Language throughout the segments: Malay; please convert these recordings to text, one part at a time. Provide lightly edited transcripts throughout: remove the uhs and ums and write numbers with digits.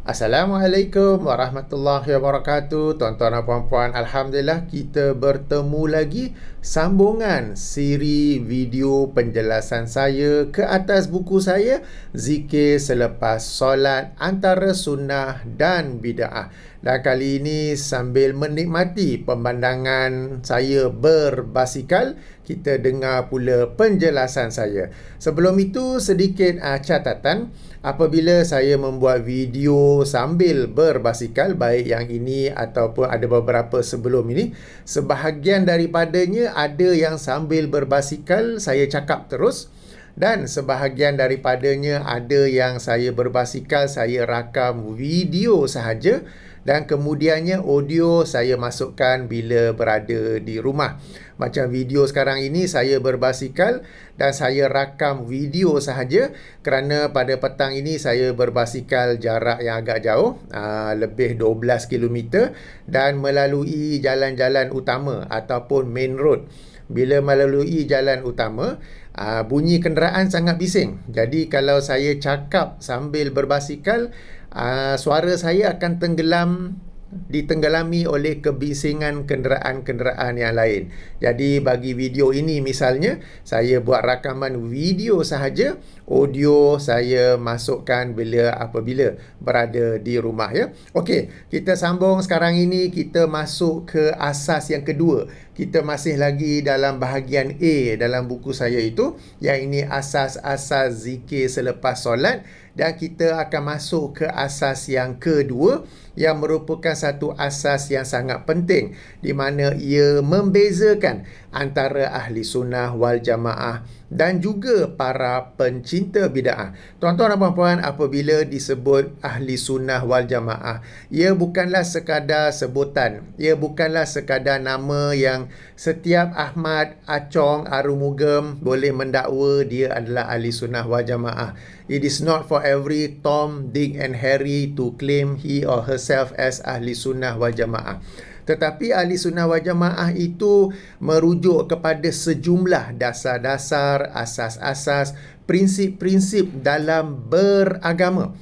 Assalamualaikum warahmatullahi wabarakatuh. Tuan-tuan dan puan-puan, Alhamdulillah kita bertemu lagi sambungan siri video penjelasan saya ke atas buku saya Zikir Selepas Solat Antara Sunnah dan Bid'ah. Dan kali ini sambil menikmati pemandangan saya berbasikal, kita dengar pula penjelasan saya. Sebelum itu sedikit catatan. Apabila saya membuat video sambil berbasikal, baik yang ini ataupun ada beberapa sebelum ini, sebahagian daripadanya ada yang sambil berbasikal saya cakap terus, dan sebahagian daripadanya ada yang saya berbasikal saya rakam video sahaja, dan kemudiannya audio saya masukkan bila berada di rumah. Macam video sekarang ini saya berbasikal dan saya rakam video sahaja kerana pada petang ini saya berbasikal jarak yang agak jauh, lebih 12 km dan melalui jalan-jalan utama ataupun main road. Bila melalui jalan utama, bunyi kenderaan sangat bising. Jadi kalau saya cakap sambil berbasikal, suara saya akan ditenggelami oleh kebisingan kenderaan-kenderaan yang lain. Jadi bagi video ini misalnya, saya buat rakaman video sahaja, audio saya masukkan apabila berada di rumah, ya. Okey, kita sambung sekarang ini, kita masuk ke asas yang kedua. Kita masih lagi dalam bahagian A dalam buku saya itu, yang ini asas-asas zikir selepas solat, dan kita akan masuk ke asas yang kedua yang merupakan satu asas yang sangat penting di mana ia membezakan antara ahli sunnah wal jamaah dan juga para pencinta bid'ah. Tuan-tuan dan puan-puan, apabila disebut ahli sunnah wal jamaah, ia bukanlah sekadar sebutan, ia bukanlah sekadar nama yang setiap Ahmad, Acong, Arumugam boleh mendakwa dia adalah ahli sunnah wal jamaah. It is not for every Tom, Dick and Harry to claim he or herself as ahli sunnah wal jamaah. Tetapi ahli sunnah wal jamaah itu merujuk kepada sejumlah dasar-dasar, asas-asas, prinsip-prinsip dalam beragama.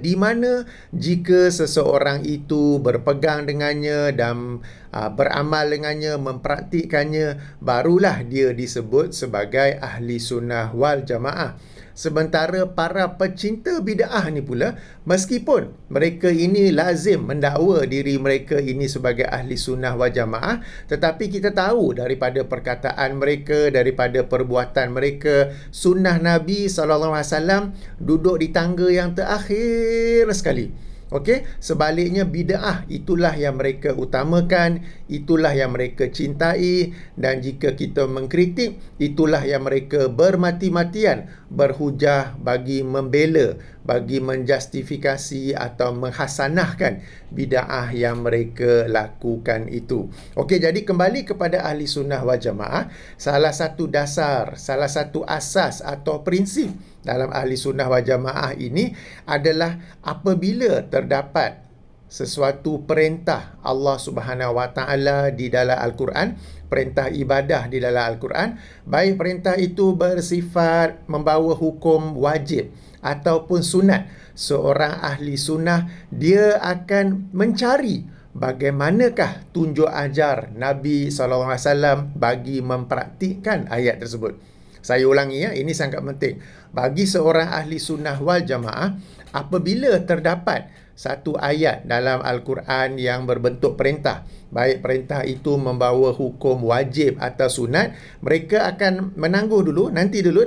Di mana jika seseorang itu berpegang dengannya dan beramal dengannya, mempraktikkannya, barulah dia disebut sebagai ahli sunnah wal jamaah. Sementara para pecinta bid'ah ni pula, meskipun mereka ini lazim mendakwa diri mereka ini sebagai ahli sunnah wal jamaah, tetapi kita tahu daripada perkataan mereka, daripada perbuatan mereka, sunnah Nabi SAW duduk di tangga yang terakhir sekali. Okey, sebaliknya bid'ah itulah yang mereka utamakan, itulah yang mereka cintai, dan jika kita mengkritik, itulah yang mereka bermati-matian berhujah bagi membela, bagi menjustifikasi atau menghasanahkan bid'ah yang mereka lakukan itu. Okey, jadi kembali kepada ahli sunnah wal jamaah, salah satu dasar, salah satu asas atau prinsip dalam ahli sunnah wal jamaah ini adalah apabila terdapat sesuatu perintah Allah Subhanahu Wa Taala di dalam Al-Quran, perintah ibadah di dalam Al-Quran, baik perintah itu bersifat membawa hukum wajib ataupun sunat, seorang ahli sunnah dia akan mencari bagaimanakah tunjuk ajar Nabi SAW bagi mempraktikkan ayat tersebut. Saya ulangi, ya, ini sangat penting. Bagi seorang ahli sunnah wal jamaah, apabila terdapat satu ayat dalam Al-Quran yang berbentuk perintah, baik perintah itu membawa hukum wajib atau sunat, mereka akan menangguh dulu, nanti dulu,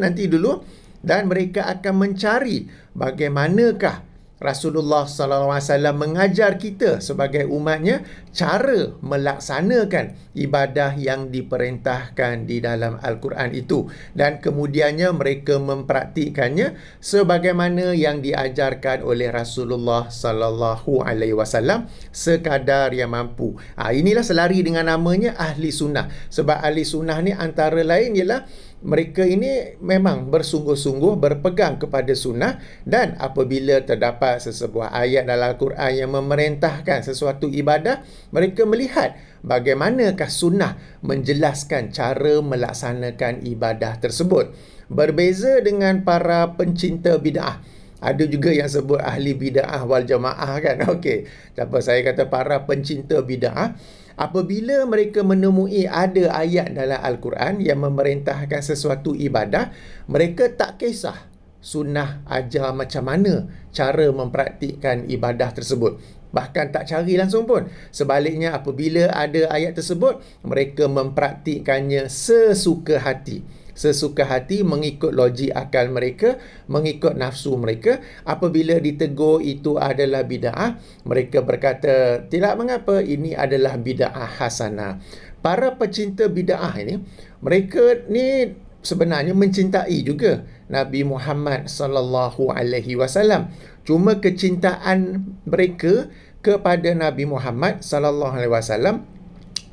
dan mereka akan mencari bagaimanakah Rasulullah SAW mengajar kita sebagai umatnya cara melaksanakan ibadah yang diperintahkan di dalam Al-Quran itu, dan kemudiannya mereka mempraktikkannya sebagaimana yang diajarkan oleh Rasulullah SAW sekadar yang mampu. Inilah selari dengan namanya ahli sunnah. Sebab ahli sunnah ni antara lain ialah mereka ini memang bersungguh-sungguh berpegang kepada sunnah, dan apabila terdapat sesebuah ayat dalam Al-Quran yang memerintahkan sesuatu ibadah, mereka melihat bagaimanakah sunnah menjelaskan cara melaksanakan ibadah tersebut. Berbeza dengan para pencinta bid'ah. Ada juga yang sebut ahli bid'ah wal jamaah kan. Okey. Apa saya kata para pencinta bid'ah, apabila mereka menemui ada ayat dalam Al-Quran yang memerintahkan sesuatu ibadah, mereka tak kisah sunnah ajar macam mana cara mempraktikkan ibadah tersebut. Bahkan tak cari langsung pun. Sebaliknya, apabila ada ayat tersebut, mereka mempraktikkannya sesuka hati. Sesuka hati mengikut logik akal mereka, mengikut nafsu mereka. Apabila ditegur itu adalah bid'ah, mereka berkata, tidak mengapa, ini adalah bid'ah hasanah. Para pecinta bid'ah ini, mereka ni sebenarnya mencintai juga Nabi Muhammad sallallahu alaihi wasallam. Cuma kecintaan mereka kepada Nabi Muhammad sallallahu alaihi wasallam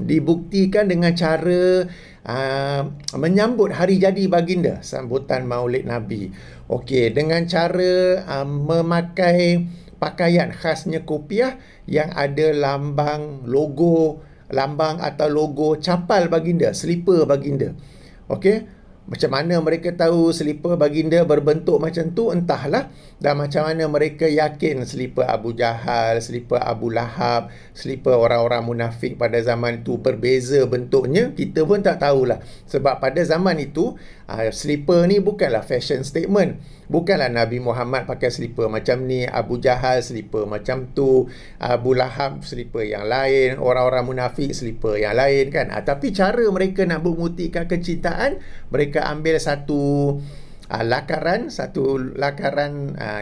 dibuktikan dengan cara menyambut hari jadi baginda, sambutan Maulid Nabi. Okey, dengan cara memakai pakaian khasnya kopiah yang ada lambang atau logo capal baginda, selipar baginda. Okey, macam mana mereka tahu selipar baginda berbentuk macam tu, entahlah. Dan macam mana mereka yakin selipar Abu Jahal, selipar Abu Lahab, selipar orang-orang munafik pada zaman itu berbeza bentuknya, kita pun tak tahulah. Sebab pada zaman itu, selipar ni bukanlah fashion statement. Bukanlah Nabi Muhammad pakai selipar macam ni, Abu Jahal selipar macam tu, Abu Lahab selipar yang lain, orang-orang munafik selipar yang lain kan. Tapi cara mereka nak membuktikan kecintaan, mereka ambil satu lakaran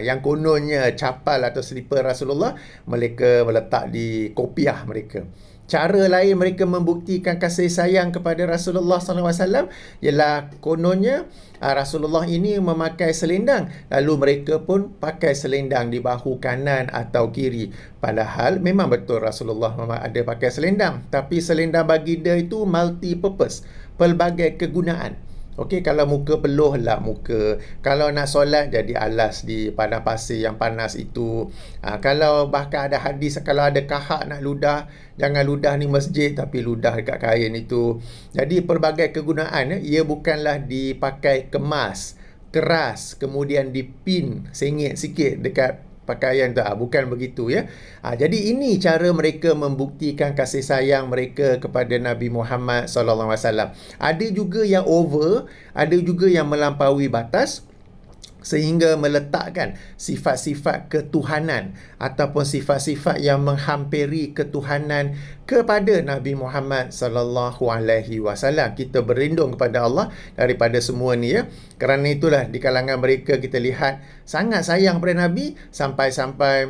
yang kononnya capal atau selipar Rasulullah, mereka meletak di kopiah mereka. Cara lain mereka membuktikan kasih sayang kepada Rasulullah SAW ialah kononnya Rasulullah ini memakai selendang, lalu mereka pun pakai selendang di bahu kanan atau kiri. Padahal memang betul Rasulullah ada pakai selendang, tapi selendang baginda itu multi purpose, pelbagai kegunaan. Okey, kalau muka peluh lap muka. Kalau nak solat, jadi alas di padang pasir yang panas itu. Kalau bahkan ada hadis, kalau ada kahak nak ludah, jangan ludah ni masjid, tapi ludah dekat kain itu. Jadi pelbagai kegunaan, ia bukanlah dipakai kemas, keras, kemudian dipin sengit sikit dekat pakaian tu. Bukan begitu ya. Jadi ini cara mereka membuktikan kasih sayang mereka kepada Nabi Muhammad sallallahu alaihi wasallam. Ada juga yang over, ada juga yang melampaui batas sehingga meletakkan sifat-sifat ketuhanan ataupun sifat-sifat yang menghampiri ketuhanan kepada Nabi Muhammad sallallahu alaihi wasallam. Kita berlindung kepada Allah daripada semua ni ya. Kerana itulah di kalangan mereka kita lihat sangat sayang pada Nabi sampai-sampai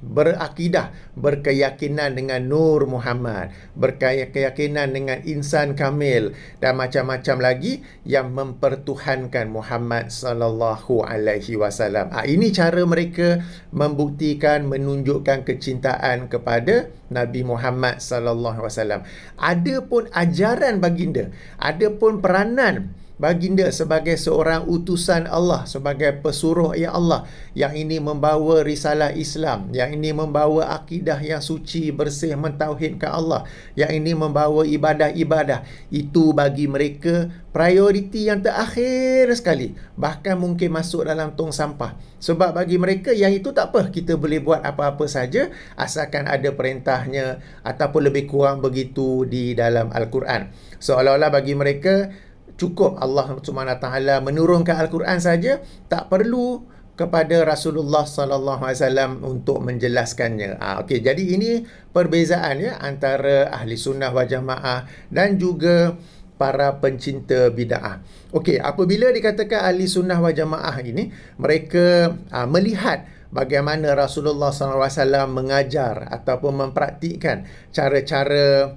berakidah, berkeyakinan dengan Nur Muhammad, berkeyakinan dengan insan kamil dan macam-macam lagi yang mempertuhankan Muhammad sallallahu alaihi wasallam. Ini cara mereka membuktikan, menunjukkan kecintaan kepada Nabi Muhammad sallallahu alaihi wasallam. Ada pun ajaran baginda, ada pun peranan baginda sebagai seorang utusan Allah, sebagai pesuruh ya Allah, yang ini membawa risalah Islam, yang ini membawa akidah yang suci, bersih, mentauhidkan Allah, yang ini membawa ibadah-ibadah. Itu bagi mereka prioriti yang terakhir sekali, bahkan mungkin masuk dalam tong sampah. Sebab bagi mereka yang itu tak apa, kita boleh buat apa-apa saja asalkan ada perintahnya ataupun lebih kurang begitu di dalam Al-Quran. Seolah-olah bagi mereka cukup Allah SWT menurunkan Al-Quran saja, tak perlu kepada Rasulullah SAW untuk menjelaskannya. Okey, jadi ini perbezaan ya antara ahli sunnah wal jamaah dan juga para pencinta bid'ah. Okey, apabila dikatakan ahli sunnah wal jamaah ini, mereka melihat bagaimana Rasulullah SAW mengajar ataupun mempraktikkan cara-cara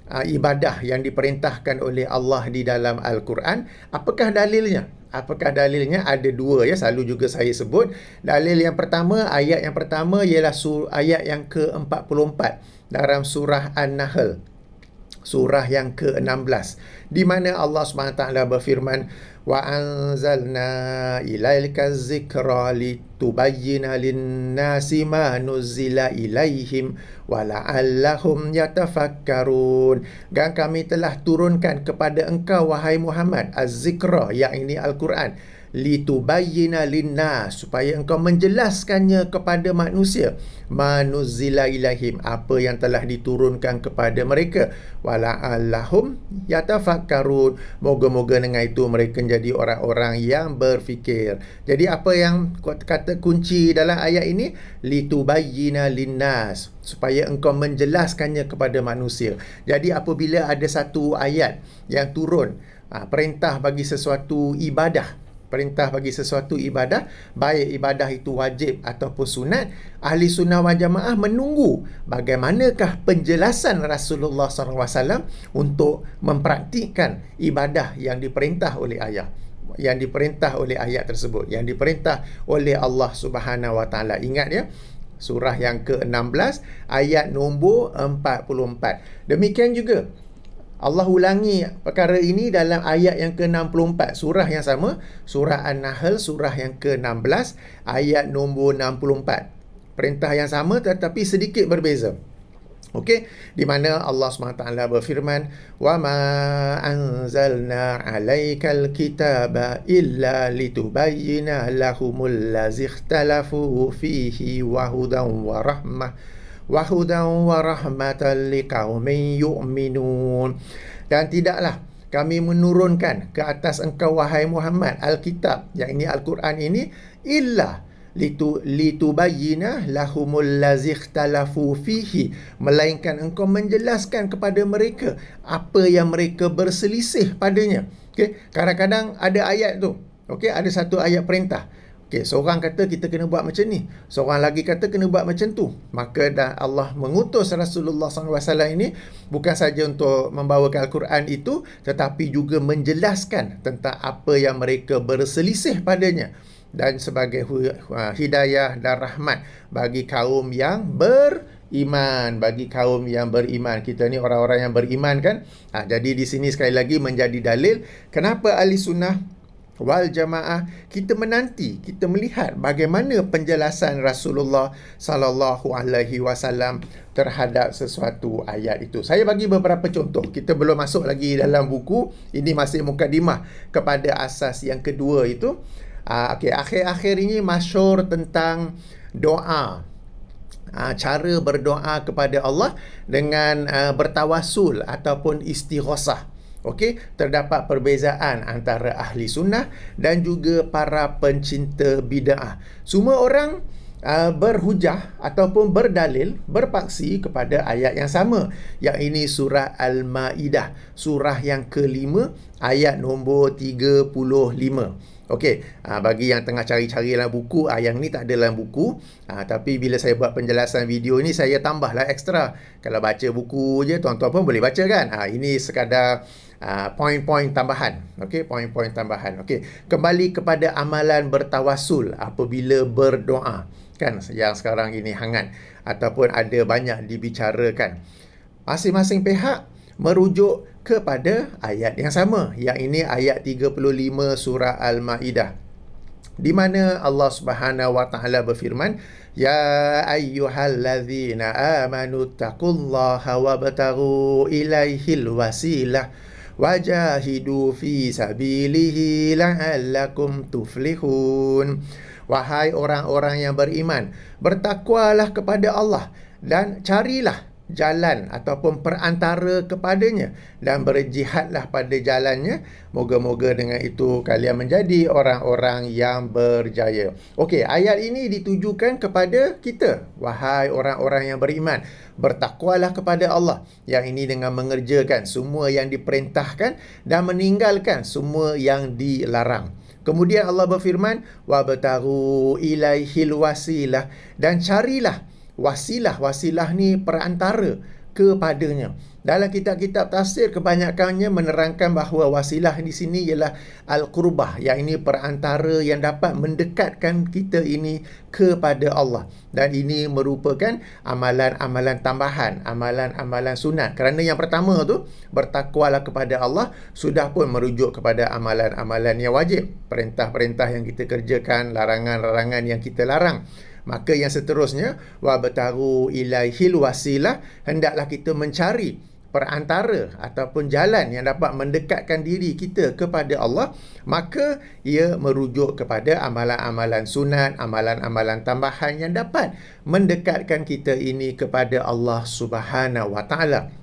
ibadah yang diperintahkan oleh Allah di dalam Al-Quran. Apakah dalilnya? Apakah dalilnya? Ada dua ya, selalu juga saya sebut. Dalil yang pertama, ayat yang pertama ialah ayat yang ke-44 dalam surah An-Nahl, surah yang ke-16, di mana Allah SWT berfirman, wa anzalna ilaika dzikra litubayyina lin-nasi ma nuzila ilaihim wa la'allahum yatafakkarun. Dan kami telah turunkan kepada engkau wahai Muhammad az-zikra, yang ini Al-Quran, litubayyina linnas, supaya engkau menjelaskannya kepada manusia, manuzzila ilaihim, apa yang telah diturunkan kepada mereka, wala'allahum yatafakkarun, moga-moga dengan itu mereka menjadi orang-orang yang berfikir. Jadi apa yang kata kunci dalam ayat ini, litubayyina linnas, supaya engkau menjelaskannya kepada manusia. Jadi apabila ada satu ayat yang turun, perintah bagi sesuatu ibadah, baik ibadah itu wajib ataupun sunat, ahli sunnah wal jamaah menunggu bagaimanakah penjelasan Rasulullah SAW untuk mempraktikkan ibadah yang diperintah oleh ayat tersebut, yang diperintah oleh Allah Subhanahu Wa Taala. Ingat ya, surah yang ke-16 ayat nombor 44. Demikian juga Allah ulangi perkara ini dalam ayat yang ke-64, surah yang sama, surah An-Nahl, surah yang ke-16 ayat nombor 64. Perintah yang sama tetapi sedikit berbeza. Okey, di mana Allah SWT berfirman, wa ma anzalna 'alaikal kitaba illa litubayyana lahumul ladzi ikhtalafu fihi wa hudan wa rahmatan liqaumin yu'minun. Dan tidaklah kami menurunkan ke atas engkau wahai Muhammad Alkitab, yang ini Al-Quran ini, illa litubayyina lahumul ladzi ikhtalafu fihi, melainkan engkau menjelaskan kepada mereka apa yang mereka berselisih padanya. Okey, kadang-kadang ada ayat tu, okey, ada satu ayat perintah. Okey, seorang kata kita kena buat macam ni, seorang lagi kata kena buat macam tu. Maka dah Allah mengutus Rasulullah SAW ini bukan saja untuk membawakan Al-Quran itu, tetapi juga menjelaskan tentang apa yang mereka berselisih padanya, dan sebagai hidayah dan rahmat bagi kaum yang beriman, Kita ni orang-orang yang beriman kan. Jadi di sini sekali lagi menjadi dalil kenapa ahli sunnah wal jamaah kita menanti, kita melihat bagaimana penjelasan Rasulullah sallallahu alaihi wasallam terhadap sesuatu ayat itu. Saya bagi beberapa contoh. Kita belum masuk lagi dalam buku. Ini masih mukadimah kepada asas yang kedua itu. Okey, akhir-akhir ini masyhur tentang doa. Cara berdoa kepada Allah dengan bertawassul ataupun istighosah. Okey, terdapat perbezaan antara ahli sunnah dan juga para pencinta bid'ah. Semua orang berhujah ataupun berdalil, berpaksi kepada ayat yang sama. Yang ini surah Al-Ma'idah, surah yang ke-5 ayat nombor 35. Okey, bagi yang tengah cari-cari dalam buku, yang ni tak ada dalam buku, tapi bila saya buat penjelasan video ni, saya tambahlah ekstra. Kalau baca buku je, tuan-tuan pun boleh baca kan. Ini sekadar poin-poin tambahan. Okey, poin-poin tambahan. Okey, kembali kepada amalan bertawassul apabila berdoa, kan, yang sekarang ini hangat ataupun ada banyak dibicarakan. Masing-masing pihak merujuk kepada ayat yang sama. Yang ini ayat 35 surah Al-Ma'idah, di mana Allah Subhanahu wa taala berfirman, ya ayyuhallazina amanu taqullaha wabtaghu ilaihil wasilah wajahidu fi sabilihi la'allakum tuflihun. Wahai orang-orang yang beriman, bertakwalah kepada Allah dan carilah jalan ataupun perantara kepadanya, dan berjihadlah pada jalannya. Moga-moga dengan itu kalian menjadi orang-orang yang berjaya. Okey, ayat ini ditujukan kepada kita, wahai orang-orang yang beriman, bertakwalah kepada Allah. Yang ini dengan mengerjakan semua yang diperintahkan dan meninggalkan semua yang dilarang. Kemudian Allah berfirman, wabtaghu ilaihil wasilah, dan carilah wasilah. Wasilah ni perantara kepadanya. Dalam kitab-kitab tafsir kebanyakannya menerangkan bahawa wasilah di sini ialah al-qurbah, yang ini perantara yang dapat mendekatkan kita ini kepada Allah. Dan ini merupakan amalan-amalan tambahan, amalan-amalan sunat. Kerana yang pertama tu, bertakwalah kepada Allah, sudah pun merujuk kepada amalan-amalan yang wajib, perintah-perintah yang kita kerjakan, larangan-larangan yang kita larang. Maka yang seterusnya, wabtaghu ilaihil wasilah, hendaklah kita mencari perantara ataupun jalan yang dapat mendekatkan diri kita kepada Allah, maka ia merujuk kepada amalan-amalan sunat, amalan-amalan tambahan yang dapat mendekatkan kita ini kepada Allah Subhanahu wa taala.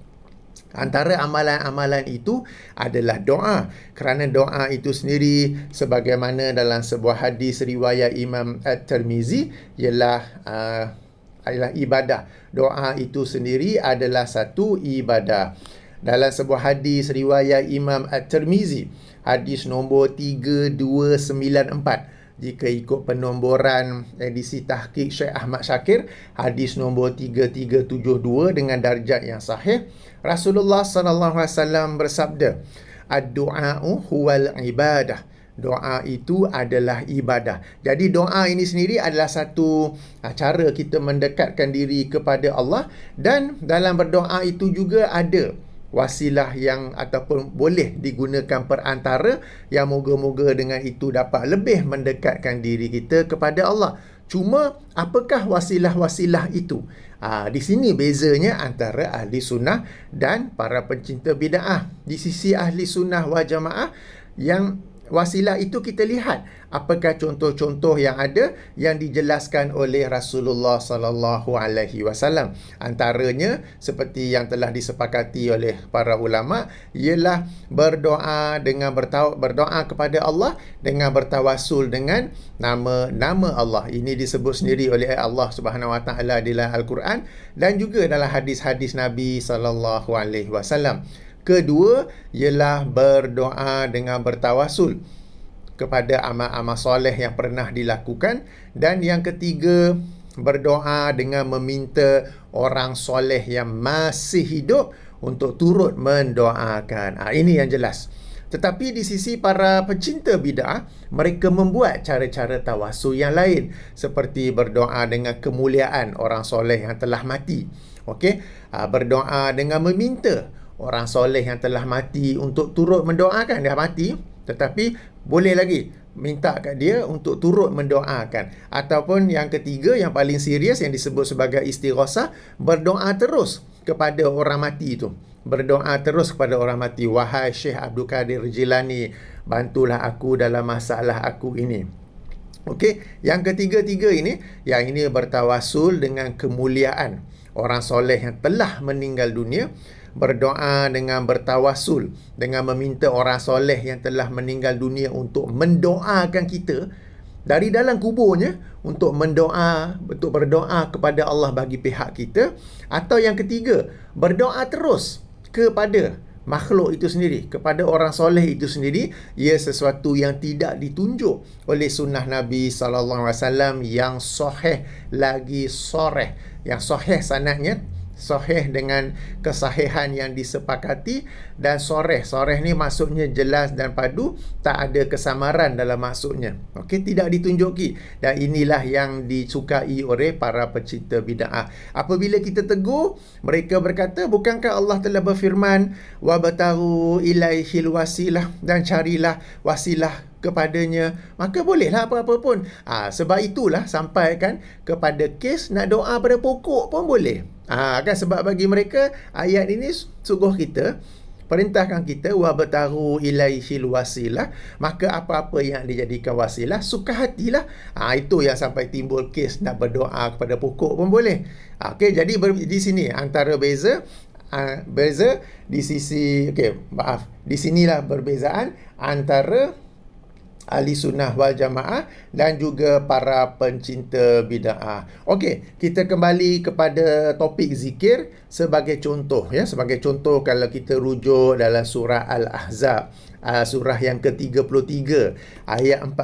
Antara amalan-amalan itu adalah doa. Kerana doa itu sendiri, sebagaimana dalam sebuah hadis riwayat Imam At-Tirmizi, adalah ibadah. Doa itu sendiri adalah satu ibadah. Dalam sebuah hadis riwayat Imam At-Tirmizi, hadis nombor 3294, jika ikut penomboran edisi tahqiq Syekh Ahmad Syakir, hadis nombor 3372 dengan darjat yang sahih, Rasulullah sallallahu alaihi wasallam bersabda, "Ad-du'a'u huwal ibadah." Doa itu adalah ibadah. Jadi doa ini sendiri adalah satu cara kita mendekatkan diri kepada Allah, dan dalam berdoa itu juga ada wasilah yang ataupun boleh digunakan perantara yang moga-moga dengan itu dapat lebih mendekatkan diri kita kepada Allah. Cuma apakah wasilah-wasilah itu? Di sini bezanya antara ahli sunnah dan para pencinta bid'ah. Di sisi ahli sunnah wal jamaah, yang wasilah itu kita lihat apakah contoh-contoh yang ada yang dijelaskan oleh Rasulullah sallallahu alaihi wasallam. Antaranya seperti yang telah disepakati oleh para ulama ialah berdoa dengan berdoa kepada Allah dengan bertawassul dengan nama-nama Allah. Ini disebut sendiri oleh Allah Subhanahu wa taala dalam Al-Quran dan juga dalam hadis-hadis Nabi sallallahu alaihi wasallam. Kedua ialah berdoa dengan bertawasul kepada amal-amal soleh yang pernah dilakukan. Dan yang ketiga, berdoa dengan meminta orang soleh yang masih hidup untuk turut mendoakan. Ini yang jelas. Tetapi di sisi para pencinta bid'ah, mereka membuat cara-cara tawasul yang lain, seperti berdoa dengan kemuliaan orang soleh yang telah mati. Berdoa dengan meminta orang soleh yang telah mati untuk turut mendoakan. Dia mati, tetapi boleh lagi minta kat dia untuk turut mendoakan. Ataupun yang ketiga, yang paling serius, yang disebut sebagai istighosah, berdoa terus kepada orang mati itu. Berdoa terus kepada orang mati. Wahai Syekh Abdul Qadir Jilani, bantulah aku dalam masalah aku ini. Yang ketiga-tiga ini, yang ini bertawasul dengan kemuliaan orang soleh yang telah meninggal dunia. Berdoa dengan bertawasul dengan meminta orang soleh yang telah meninggal dunia untuk mendoakan kita dari dalam kuburnya, untuk berdoa kepada Allah bagi pihak kita. Atau yang ketiga, berdoa terus kepada makhluk itu sendiri, kepada orang soleh itu sendiri. Ia sesuatu yang tidak ditunjuk oleh sunnah Nabi SAW yang sahih lagi soreh. Yang sahih sanadnya, sahih dengan kesahihan yang disepakati, dan soreh ni maksudnya jelas dan padu, tak ada kesamaran dalam maksudnya. Tidak ditunjuki. Dan inilah yang disukai oleh para pencinta bid'ah. Apabila kita tegur, mereka berkata, bukankah Allah telah berfirman, wabtaghu ilaihil wasilah, dan carilah wasilah kepadanya, maka bolehlah apa-apa pun. Sebab itulah sampaikan kepada kes nak doa pada pokok pun boleh. Kan sebab bagi mereka ayat ini suruh kita, perintahkan kita wabtaghu ilaihil wasilah, maka apa-apa yang dijadikan wasilah, suka hatilah. Itu yang sampai timbul kes nak berdoa kepada pokok pun boleh. Jadi di sini antara beza di sisi di sinilah perbezaan antara ahli sunnah wal jamaah dan juga para pencinta bid'ah. Kita kembali kepada topik zikir sebagai contoh. Sebagai contoh, kalau kita rujuk dalam surah Al-Ahzab, surah yang ke-33 ayat 41,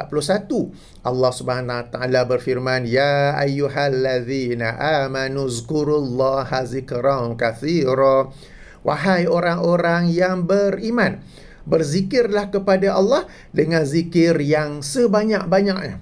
Allah Subhanahu wa taala berfirman, ya ayyuhallazina amanu zkurullaha zikran katsira. Wahai orang-orang yang beriman, berzikirlah kepada Allah dengan zikir yang sebanyak-banyaknya.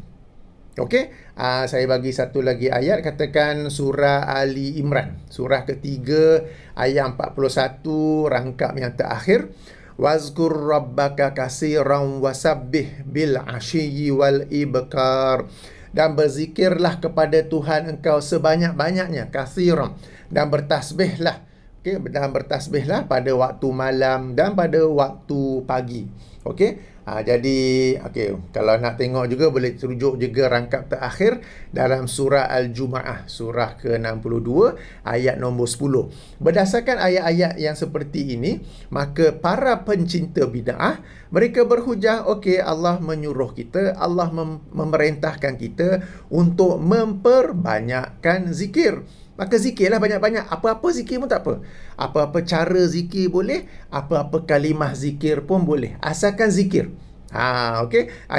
Saya bagi satu lagi ayat, katakan surah Ali Imran, surah ketiga ayat 41, rangkap yang terakhir. Wazkur rabbaka katsiran wasabbih bil ashiyyi wal ibkar. Dan berzikirlah kepada Tuhan engkau sebanyak-banyaknya, katsiran, dan bertasbihlah Okey, dan bertasbihlah pada waktu malam dan pada waktu pagi. Okey. Jadi kalau nak tengok juga boleh terujuk juga rangkap terakhir dalam surah Al-Jumu'ah, surah ke-62 ayat nombor 10. Berdasarkan ayat-ayat yang seperti ini, maka para pencinta bid'ah mereka berhujah, Allah menyuruh kita, Allah memerintahkan kita untuk memperbanyakkan zikir. Maka zikirlah banyak-banyak. Apa-apa zikir pun tak apa. Apa-apa cara zikir boleh, apa-apa kalimah zikir pun boleh. Asalkan zikir.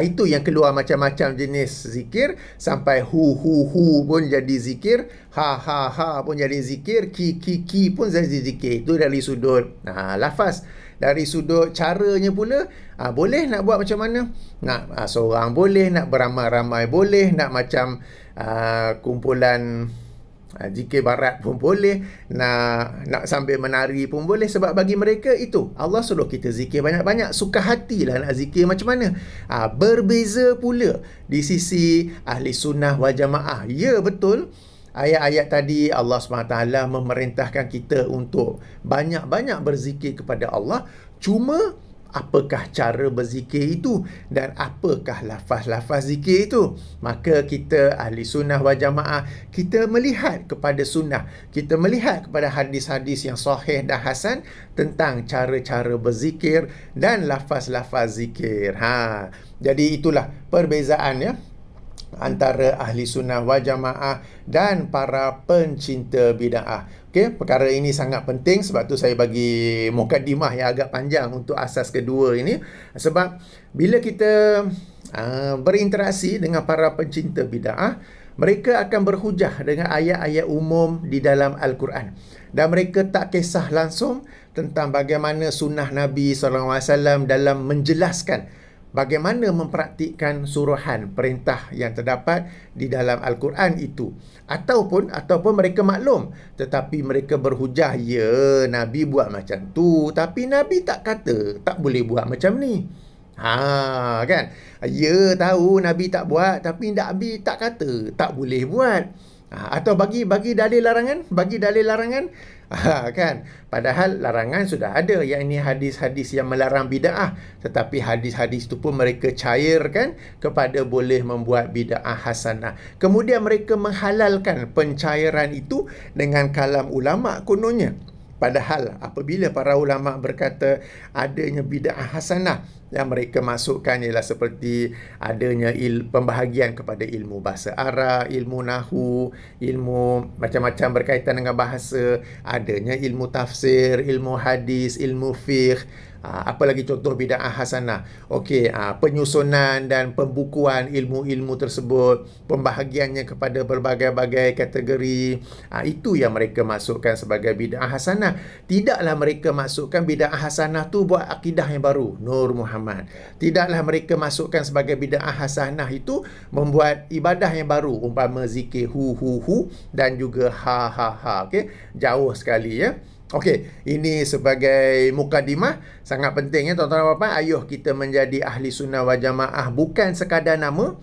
Itu yang keluar macam-macam jenis zikir. Sampai hu pun jadi zikir. Ha pun jadi zikir. Ki pun jadi zikir. Itu dari sudut lafaz. Dari sudut caranya pula, boleh nak buat macam mana? Nak seorang boleh, nak beramai-ramai boleh, nak macam kumpulan zikir barat pun boleh, nak sambil menari pun boleh. Sebab bagi mereka itu Allah suruh kita zikir banyak-banyak, suka hatilah nak zikir macam mana. Berbeza pula di sisi ahli sunnah wal jamaah. Ya, betul, ayat-ayat tadi Allah SWT memerintahkan kita untuk banyak-banyak berzikir kepada Allah. Cuma apakah cara berzikir itu dan apakah lafaz-lafaz zikir itu? Maka kita ahli sunnah wal jamaah, kita melihat kepada sunnah, kita melihat kepada hadis-hadis yang sahih dan hasan tentang cara-cara berzikir dan lafaz-lafaz zikir. Jadi itulah perbezaannya antara ahli sunnah wal jamaah dan para pencinta bid'ah. Perkara ini sangat penting, sebab tu saya bagi mukadimah yang agak panjang untuk asas kedua ini. Sebab bila kita berinteraksi dengan para pencinta bid'ah, mereka akan berhujah dengan ayat-ayat umum di dalam Al-Quran. Dan mereka tak kisah langsung tentang bagaimana sunnah Nabi SAW dalam menjelaskan bagaimana mempraktikkan suruhan perintah yang terdapat di dalam Al-Quran itu. Ataupun mereka maklum, tetapi mereka berhujah, ya, Nabi buat macam tu, tapi Nabi tak kata tak boleh buat macam ni. Kan? Ya, tahu Nabi tak buat, tapi Nabi tak kata tak boleh buat. Atau bagi dalil larangan, kan? Padahal larangan sudah ada, yang ini hadis-hadis yang melarang bid'ah, tetapi hadis-hadis itu pun mereka cairkan kepada boleh membuat bid'ah hasanah. Kemudian mereka menghalalkan pencairan itu dengan kalam ulama kononnya. Padahal apabila para ulama berkata adanya bid'ah hasanah, yang mereka masukkan ialah seperti adanya pembahagian kepada ilmu bahasa Arab, ilmu nahu, ilmu macam-macam berkaitan dengan bahasa, adanya ilmu tafsir, ilmu hadis, ilmu fiqh. Apa lagi contoh bid'ah hasanah? Penyusunan dan pembukuan ilmu-ilmu tersebut, pembahagiannya kepada berbagai-bagai kategori. Itu yang mereka masukkan sebagai bid'ah hasanah. Tidaklah mereka masukkan bid'ah hasanah tu buat akidah yang baru, Nur Muhammad. Tidaklah mereka masukkan sebagai bid'ah hasanah itu membuat ibadah yang baru, umpama zikir hu dan juga ha. Jauh sekali, ya. Ini sebagai mukadimah sangat penting, ya tuan-tuan dan puan-puan. Ayuh kita menjadi ahli sunnah wal jamaah bukan sekadar nama,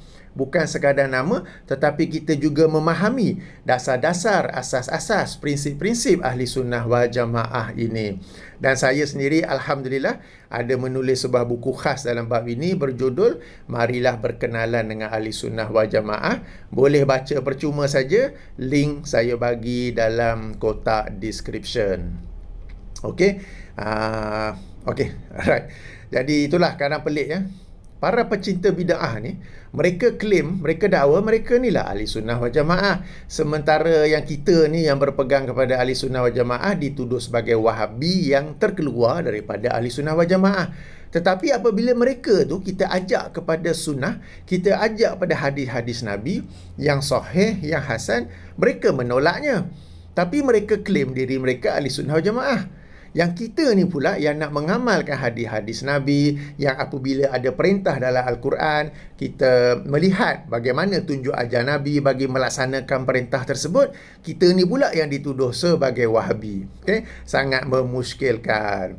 tetapi kita juga memahami dasar-dasar, asas-asas, prinsip-prinsip ahli sunnah wal jamaah ini. Dan saya sendiri alhamdulillah ada menulis sebuah buku khas dalam bab ini berjudul Marilah Berkenalan dengan Ahli Sunnah wal Jamaah. Boleh baca percuma saja, link saya bagi dalam kotak description. Alright. Jadi itulah kadang pelik, ya. Para pecinta bid'ah ni, mereka claim, mereka dakwa mereka ni lah ahli sunnah wal jamaah. Sementara yang kita ni yang berpegang kepada ahli sunnah wal jamaah dituduh sebagai wahabi yang terkeluar daripada ahli sunnah wal jamaah. Tetapi apabila mereka tu kita ajak kepada sunnah, kita ajak pada hadis-hadis Nabi yang sahih, yang hasan, mereka menolaknya. Tapi mereka claim diri mereka ahli sunnah wal jamaah. Yang kita ni pula yang nak mengamalkan hadis-hadis Nabi, yang apabila ada perintah dalam Al-Quran, kita melihat bagaimana tunjuk ajar Nabi bagi melaksanakan perintah tersebut, kita ni pula yang dituduh sebagai wahabi. Sangat memuskilkan.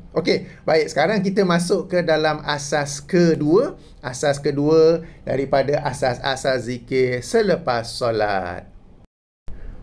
Baik, sekarang kita masuk ke dalam asas kedua. Asas kedua daripada asas-asas zikir selepas solat.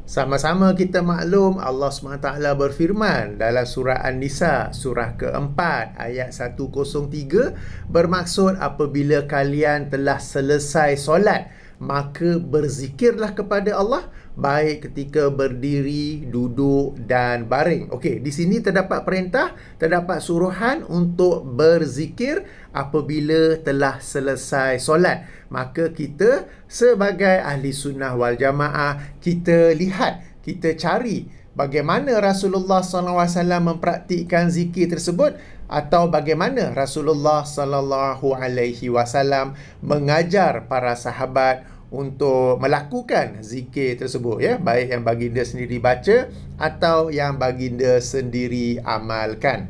Sama-sama kita maklum Allah SWT berfirman dalam surah An-Nisa surah keempat ayat 103 bermaksud apabila kalian telah selesai solat maka berzikirlah kepada Allah baik ketika berdiri, duduk dan baring. Okey, di sini terdapat perintah, terdapat suruhan untuk berzikir apabila telah selesai solat. Maka kita sebagai ahli sunnah wal jamaah, kita lihat, kita cari bagaimana Rasulullah SAW mempraktikkan zikir tersebut atau bagaimana Rasulullah SAW mengajar para sahabat untuk melakukan zikir tersebut, ya, baik yang baginda sendiri baca atau yang baginda sendiri amalkan.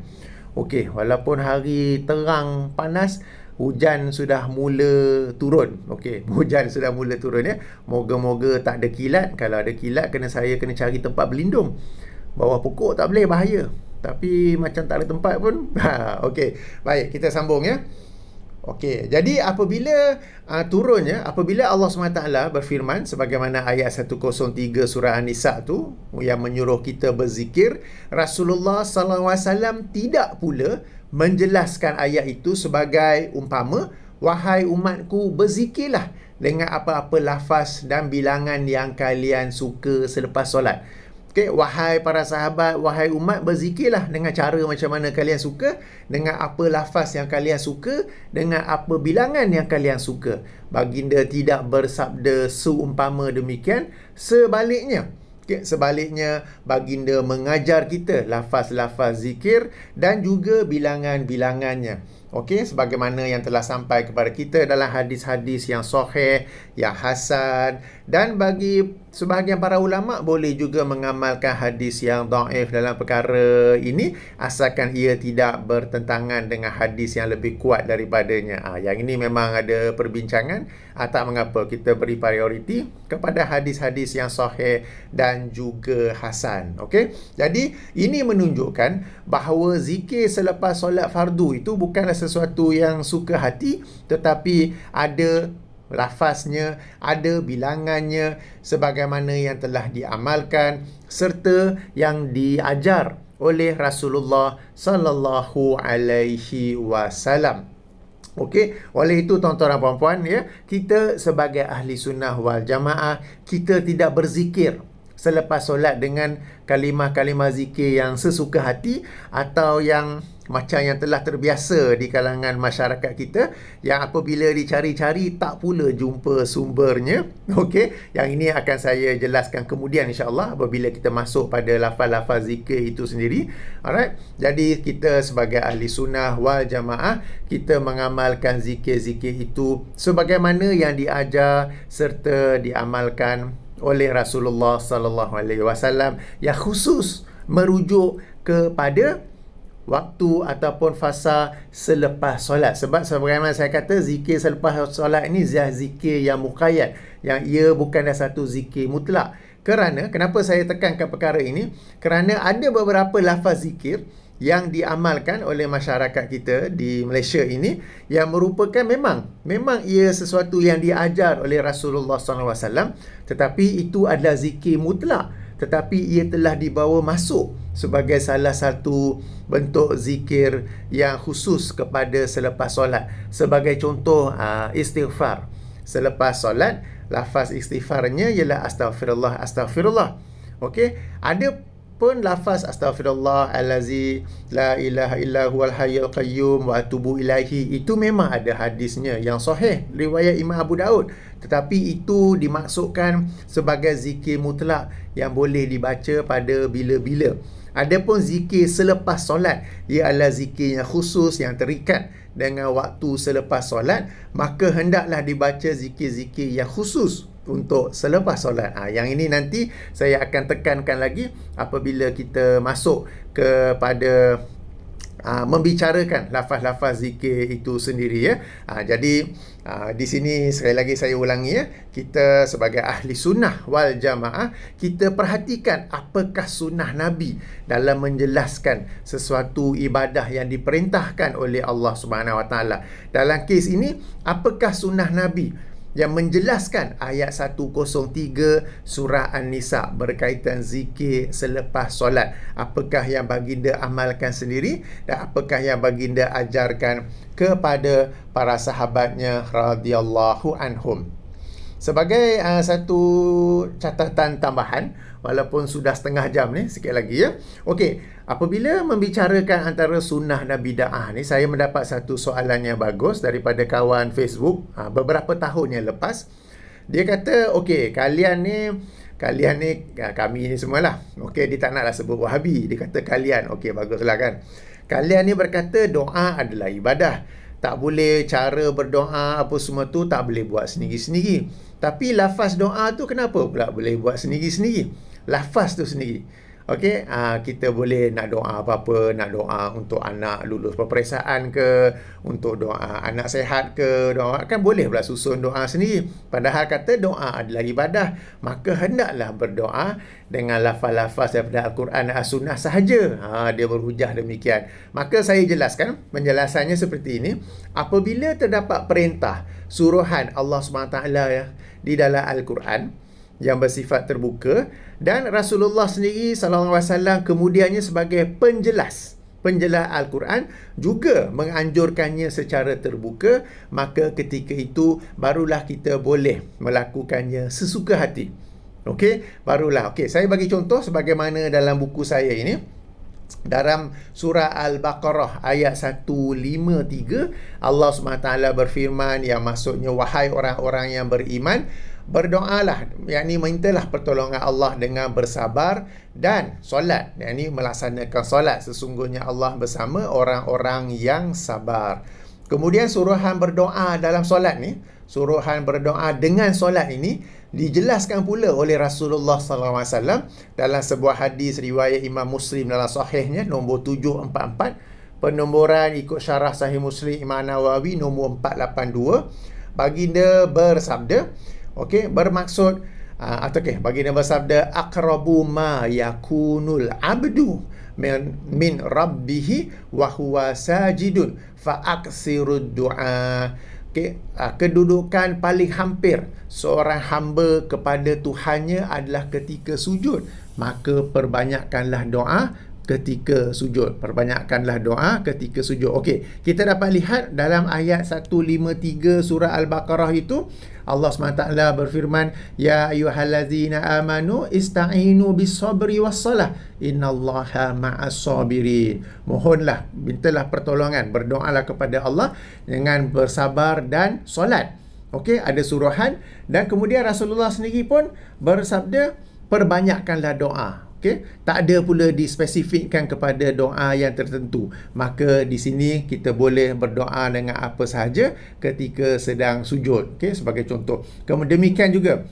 Okey, walaupun hari terang panas, hujan sudah mula turun. Okey, hujan sudah mula turun, ya. Moga-moga tak ada kilat. Kalau ada kilat, saya kena cari tempat berlindung. Bawah pokok tak boleh, bahaya. Tapi macam tak ada tempat pun. Okey, baik, kita sambung, ya. Okey, jadi apabila turunnya, apabila Allah SWT berfirman sebagaimana ayat 103 surah An-Nisa tu yang menyuruh kita berzikir, Rasulullah SAW tidak pula menjelaskan ayat itu sebagai umpama, wahai umatku, berzikirlah dengan apa-apa lafaz dan bilangan yang kalian suka selepas solat. Okay, wahai para sahabat, wahai umat, berzikirlah dengan cara macam mana kalian suka, dengan apa lafaz yang kalian suka, dengan apa bilangan yang kalian suka. Baginda tidak bersabda seumpama demikian. Sebaliknya, sebaliknya baginda mengajar kita lafaz-lafaz zikir dan juga bilangan-bilangannya. Okey, sebagaimana yang telah sampai kepada kita dalam hadis-hadis yang sahih, yang hasan, dan bagi sebahagian para ulama boleh juga mengamalkan hadis yang dhaif dalam perkara ini asalkan ia tidak bertentangan dengan hadis yang lebih kuat daripadanya. Yang ini memang ada perbincangan. Tak mengapa, kita beri prioriti kepada hadis-hadis yang sahih dan juga hasan. Okey, jadi ini menunjukkan bahawa zikir selepas solat fardu itu bukanlah sesuatu yang suka hati, tetapi ada lafaznya, ada bilangannya sebagaimana yang telah diamalkan serta yang diajar oleh Rasulullah sallallahu alaihi wasallam. Okey, oleh itu tuan-tuan dan puan-puan, ya, kita sebagai ahli sunnah wal jamaah, kita tidak berzikir selepas solat dengan kalimah-kalimah zikir yang sesuka hati atau yang macam yang telah terbiasa di kalangan masyarakat kita, yang apabila dicari-cari tak pula jumpa sumbernya. Okey, yang ini akan saya jelaskan kemudian insya-Allah apabila kita masuk pada lafaz-lafaz zikir itu sendiri. Alright, jadi kita sebagai ahli sunnah wal jamaah, kita mengamalkan zikir-zikir itu sebagaimana yang diajar serta diamalkan oleh Rasulullah sallallahu alaihi wasallam, yang khusus merujuk kepada waktu ataupun fasa selepas solat. Sebab sebagaimana saya kata, zikir selepas solat ini zikir yang muqayyad, yang ia bukanlah satu zikir mutlak. Kenapa saya tekankan perkara ini? Kerana ada beberapa lafaz zikir yang diamalkan oleh masyarakat kita di Malaysia ini yang merupakan memang ia sesuatu yang diajar oleh Rasulullah SAW, tetapi itu adalah zikir mutlak, tetapi ia telah dibawa masuk sebagai salah satu bentuk zikir yang khusus kepada selepas solat. Sebagai contoh, istighfar. Selepas solat, lafaz istighfarnya ialah astaghfirullah, astaghfirullah. Okey, ada pun lafaz astaghfirullah allazi la ilaha illa huwal hayyul qayyum wa atubu ilaihi, itu memang ada hadisnya yang sahih riwayat Imam Abu Daud, tetapi itu dimaksudkan sebagai zikir mutlak yang boleh dibaca pada bila-bila. Adapun zikir selepas solat, ia adalah zikir yang khusus yang terikat dengan waktu selepas solat, maka hendaklah dibaca zikir-zikir yang khusus untuk selepas solat. Yang ini nanti saya akan tekankan lagi apabila kita masuk kepada membicarakan lafaz-lafaz zikir itu sendiri, ya. Jadi di sini sekali lagi saya ulangi, ya, kita sebagai ahli sunnah wal jamaah, kita perhatikan apakah sunnah Nabi dalam menjelaskan sesuatu ibadah yang diperintahkan oleh Allah Subhanahu Wa Taala. Dalam kes ini, apakah sunnah Nabi yang menjelaskan ayat 103 surah An-Nisa berkaitan zikir selepas solat. Apakah yang baginda amalkan sendiri dan apakah yang baginda ajarkan kepada para sahabatnya radhiyallahu anhum. Sebagai satu catatan tambahan, walaupun sudah setengah jam ni, sikit lagi ya. Okey, apabila membicarakan antara sunnah dan bid'ah ni, saya mendapat satu soalan yang bagus daripada kawan Facebook beberapa tahun yang lepas. Dia kata, okey, kalian ni kami ni semualah. Okey, dia tak naklah sebut Wahabi. Dia kata kalian. Okey, baguslah kan. Kalian ni berkata doa adalah ibadah. Tak boleh cara berdoa apa semua tu tak boleh buat sendiri-sendiri. Tapi lafaz doa tu kenapa pula boleh buat sendiri-sendiri? Lafaz tu sendiri. Okey, kita boleh nak doa apa-apa, nak doa untuk anak lulus peperiksaan ke, untuk doa anak sihat ke, doa kan boleh pula susun doa sendiri. Padahal kata doa adalah ibadah, maka hendaklah berdoa dengan lafaz-lafaz daripada Al-Quran dan As-Sunnah sahaja. Dia berhujah demikian. Maka saya jelaskan, penjelasannya seperti ini. Apabila terdapat perintah suruhan Allah SWT ya, di dalam Al-Quran yang bersifat terbuka, dan Rasulullah sendiri SAW kemudiannya sebagai penjelas Al-Quran juga menganjurkannya secara terbuka, maka ketika itu barulah kita boleh melakukannya sesuka hati. Okey, barulah. Okey, saya bagi contoh sebagaimana dalam buku saya ini. Dalam surah Al-Baqarah ayat 153, Allah SWT berfirman yang maksudnya, wahai orang-orang yang beriman, berdoalah, yakni mintalah pertolongan Allah dengan bersabar dan solat, yakni melaksanakan solat. Sesungguhnya Allah bersama orang-orang yang sabar. Kemudian suruhan berdoa dalam solat ni, suruhan berdoa dengan solat ini dijelaskan pula oleh Rasulullah SAW dalam sebuah hadis riwayat Imam Muslim dalam sahihnya nombor 744, penomboran ikut syarah Sahih Muslim Imam Nawawi nombor 482. Baginda bersabda, okey, bermaksud baginda bersabda, aqrabu ma yakunul abdu min rabbihi wa huwa sajidun fa aksirud du'a. Kedudukan paling hampir seorang hamba kepada Tuhannya adalah ketika sujud, maka perbanyakkanlah doa ketika sujud. Perbanyakkanlah doa ketika sujud. Okey, kita dapat lihat dalam ayat 153 surah Al-Baqarah itu, Allah SWT berfirman, ya ayyuhallazina amanu ista'inu bis-sabri was-salah innallaha ma'as sabirin. Mohonlah, mintalah pertolongan, berdoalah kepada Allah dengan bersabar dan solat. Okey, ada suruhan, dan kemudian Rasulullah sendiri pun bersabda, perbanyakkanlah doa. Okay? Tak ada pula dispesifikkan kepada doa yang tertentu. Maka di sini kita boleh berdoa dengan apa sahaja ketika sedang sujud. Okay? Sebagai contoh. Kemudian demikian juga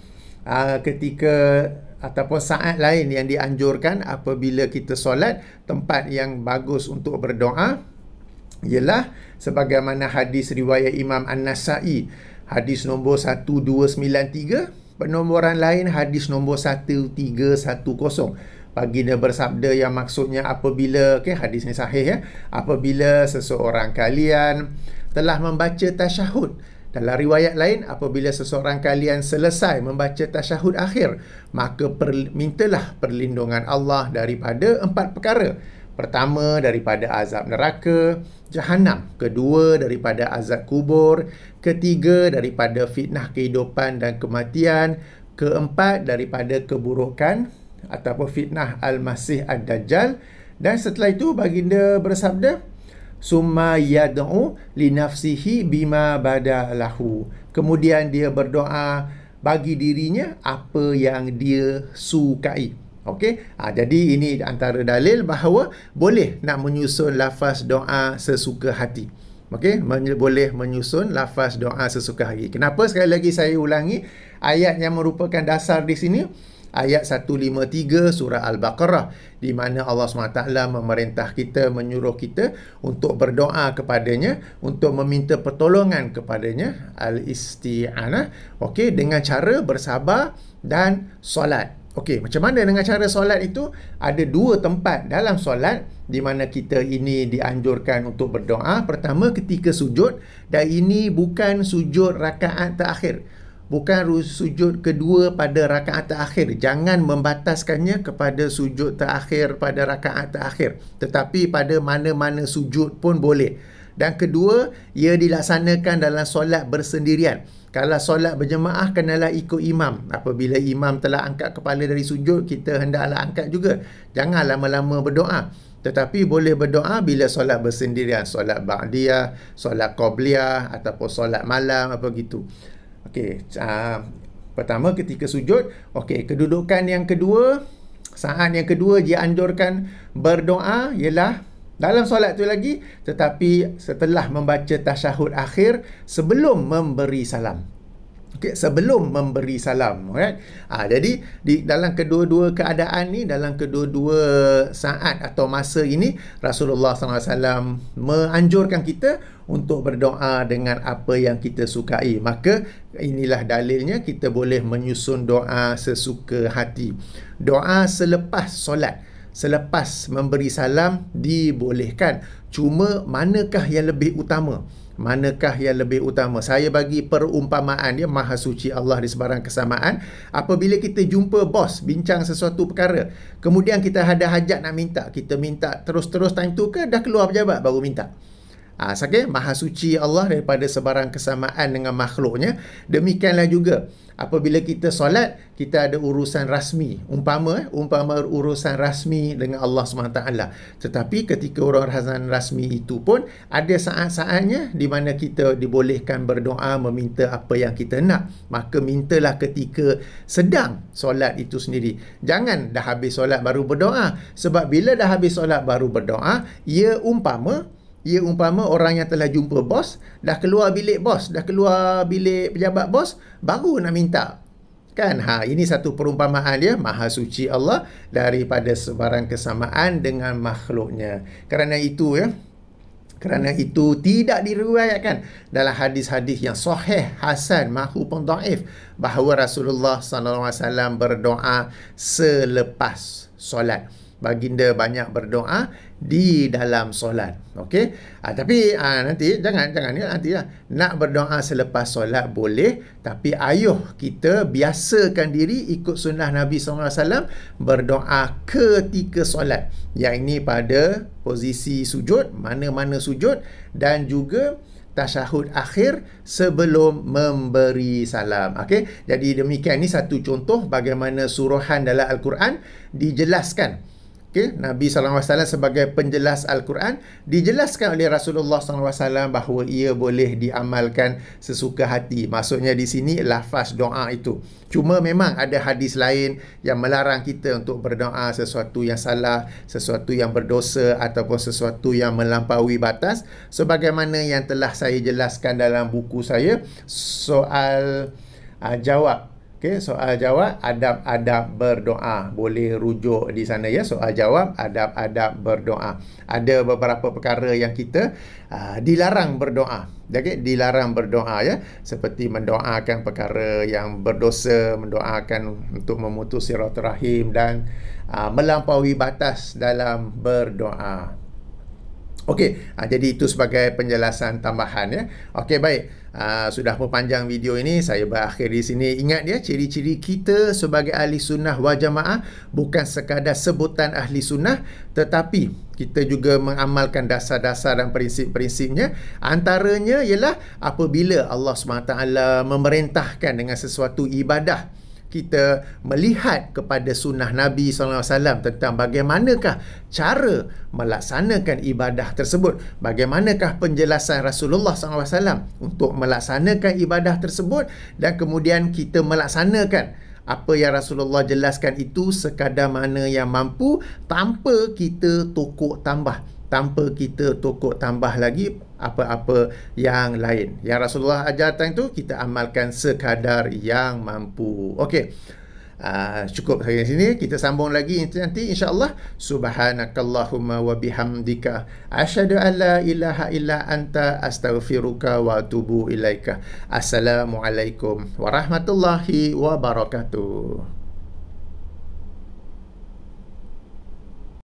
ketika ataupun saat lain yang dianjurkan apabila kita solat, tempat yang bagus untuk berdoa ialah sebagaimana hadis riwayat Imam An-Nasa'i, hadis nombor 1293, penomboran lain hadis nombor 1310. Baginda bersabda yang maksudnya apabila, hadis ni sahih ya, apabila seseorang kalian telah membaca tasyahud, dalam riwayat lain apabila seseorang kalian selesai membaca tasyahud akhir, maka mintalah perlindungan Allah daripada 4 perkara. Pertama, daripada azab neraka Jahanam. Kedua, daripada azab kubur. Ketiga, daripada fitnah kehidupan dan kematian. Keempat, daripada keburukan ataupun fitnah Al-Masih Ad-Dajjal. Dan setelah itu baginda bersabda, summa yad'u li nafsihi bima badalahu. Kemudian dia berdoa bagi dirinya apa yang dia sukai. Okey, jadi ini antara dalil bahawa boleh nak menyusun lafaz doa sesuka hati. Okey, boleh menyusun lafaz doa sesuka hati. Kenapa sekali lagi saya ulangi ayat yang merupakan dasar di sini? Ayat 153 surah Al-Baqarah, di mana Allah SWT memerintah kita, menyuruh kita untuk berdoa kepadanya, untuk meminta pertolongan kepadanya, al-isti'anah, okey, dengan cara bersabar dan solat. Okey, macam mana dengan cara solat itu? Ada 2 tempat dalam solat di mana kita ini dianjurkan untuk berdoa. Pertama ketika sujud, dan ini bukan sujud rakaat terakhir. bukan sujud kedua pada rakaat terakhir. Jangan membataskannya kepada sujud terakhir pada rakaat terakhir, tetapi pada mana-mana sujud pun boleh. Dan kedua, ia dilaksanakan dalam solat bersendirian. Kalau solat berjemaah, kenalah ikut imam. Apabila imam telah angkat kepala dari sujud, kita hendaklah angkat juga. Jangan lama-lama berdoa. Tetapi boleh berdoa bila solat bersendirian, solat ba'diyah, solat qabliyah ataupun solat malam, apa gitu. Okey, pertama ketika sujud. Okey, kedudukan yang kedua, saat yang kedua dia anjurkan berdoa ialah dalam solat tu lagi, tetapi setelah membaca tasyahud akhir sebelum memberi salam. Okay, sebelum memberi salam, right? Jadi di dalam kedua-dua keadaan ni, dalam kedua-dua saat atau masa ini, Rasulullah SAW menganjurkan kita untuk berdoa dengan apa yang kita sukai. Maka inilah dalilnya kita boleh menyusun doa sesuka hati. Doa selepas solat, selepas memberi salam dibolehkan. Cuma manakah yang lebih utama? Manakah yang lebih utama? Saya bagi perumpamaan dia, Maha Suci Allah di sebarang kesamaan. Apabila kita jumpa bos, bincang sesuatu perkara, kemudian kita ada hajat nak minta, kita minta terus-terus time tu ke dah keluar pejabat baru minta? Okay? Maha Suci Allah daripada sebarang kesamaan dengan makhluknya. Demikianlah juga apabila kita solat, kita ada urusan rasmi, umpama urusan rasmi dengan Allah SWT. Tetapi ketika urusan rasmi itu pun ada saat-saatnya di mana kita dibolehkan berdoa meminta apa yang kita nak. Maka mintalah ketika sedang solat itu sendiri. Jangan dah habis solat baru berdoa. Sebab bila dah habis solat baru berdoa, ia umpama orang yang telah jumpa bos, dah keluar bilik bos, dah keluar bilik pejabat bos, baru nak minta. Kan? Ini satu perumpamaan dia, Maha Suci Allah daripada sebarang kesamaan dengan makhluknya. Kerana itu tidak diriwayatkan dalam hadis-hadis yang sahih, hasan maupun dhaif bahawa Rasulullah SAW berdoa selepas solat. Baginda banyak berdoa di dalam solat. Okey. Tapi nanti jangan nantilah. Nak berdoa selepas solat boleh, tapi ayuh kita biasakan diri ikut sunnah Nabi SAW berdoa ketika solat. Yang ini pada posisi sujud, mana-mana sujud, dan juga tasyahud akhir sebelum memberi salam. Okey. Jadi demikian, ini satu contoh bagaimana suruhan dalam Al-Quran dijelaskan. Okay, Nabi SAW sebagai penjelas Al-Quran dijelaskan oleh Rasulullah SAW bahawa ia boleh diamalkan sesuka hati. Maksudnya di sini lafaz doa itu. Cuma memang ada hadis lain yang melarang kita untuk berdoa sesuatu yang salah, sesuatu yang berdosa ataupun sesuatu yang melampaui batas. Sebagaimana yang telah saya jelaskan dalam buku saya, soal jawab. Okay, soal jawab, adab-adab berdoa. Boleh rujuk di sana ya, soal jawab, adab-adab berdoa. Ada beberapa perkara yang kita dilarang berdoa. Okay, dilarang berdoa ya, seperti mendoakan perkara yang berdosa, mendoakan untuk memutus silaturahim dan melampaui batas dalam berdoa. Okey, jadi itu sebagai penjelasan tambahan ya. Okey, baik. Sudah berpanjang video ini, saya berakhir di sini. Ingat ya, ciri-ciri kita sebagai ahli sunnah wal jamaah bukan sekadar sebutan ahli sunnah, tetapi kita juga mengamalkan dasar-dasar dan prinsip-prinsipnya. Antaranya ialah apabila Allah SWT memerintahkan dengan sesuatu ibadah, kita melihat kepada sunnah Nabi SAW tentang bagaimanakah cara melaksanakan ibadah tersebut, bagaimanakah penjelasan Rasulullah SAW untuk melaksanakan ibadah tersebut, dan kemudian kita melaksanakan apa yang Rasulullah jelaskan itu sekadar mana yang mampu, tanpa kita tokok tambah lagi apa-apa yang lain. Yang Rasulullah ajarkan itu kita amalkan sekadar yang mampu. Okey. Cukup sampai sini. Kita sambung lagi nanti insya-Allah. Subhanakallahumma wa bihamdika asyhadu an la ilaha illa anta astaghfiruka wa atubu ilaika. Assalamualaikum warahmatullahi wabarakatuh.